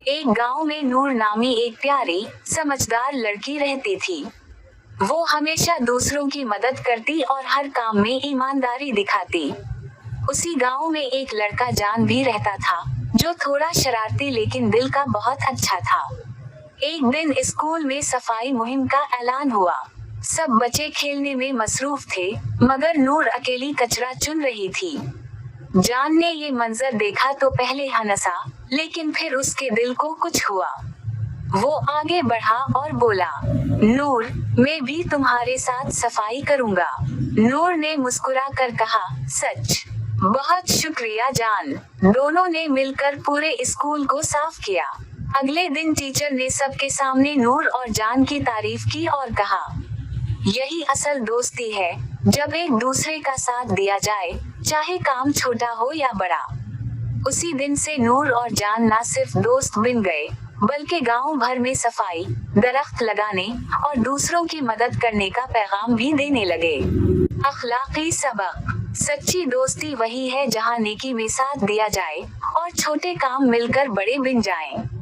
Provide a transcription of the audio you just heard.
एक गांव में नूर नामी एक प्यारी समझदार लड़की रहती थी। वो हमेशा दूसरों की मदद करती और हर काम में ईमानदारी दिखाती। उसी गांव में एक लड़का जान भी रहता था, जो थोड़ा शरारती लेकिन दिल का बहुत अच्छा था। एक दिन स्कूल में सफाई मुहिम का ऐलान हुआ। सब बच्चे खेलने में मसरूफ थे, मगर नूर अकेली कचरा चुन रही थी। जान ने ये मंजर देखा तो पहले हंसा, लेकिन फिर उसके दिल को कुछ हुआ। वो आगे बढ़ा और बोला, नूर, मैं भी तुम्हारे साथ सफाई करूंगा। नूर ने मुस्कुरा कर कहा, सच? बहुत शुक्रिया जान। दोनों ने मिलकर पूरे स्कूल को साफ किया। अगले दिन टीचर ने सबके सामने नूर और जान की तारीफ की और कहा, यही असल दोस्ती है, जब एक दूसरे का साथ दिया जाए, चाहे काम छोटा हो या बड़ा। उसी दिन से नूर और जान न सिर्फ दोस्त बन गए, बल्कि गांव भर में सफाई, दरख्त लगाने और दूसरों की मदद करने का पैगाम भी देने लगे। अखलाकी सबक। सच्ची दोस्ती वही है जहां नेकी में साथ दिया जाए और छोटे काम मिलकर बड़े बन जाएं।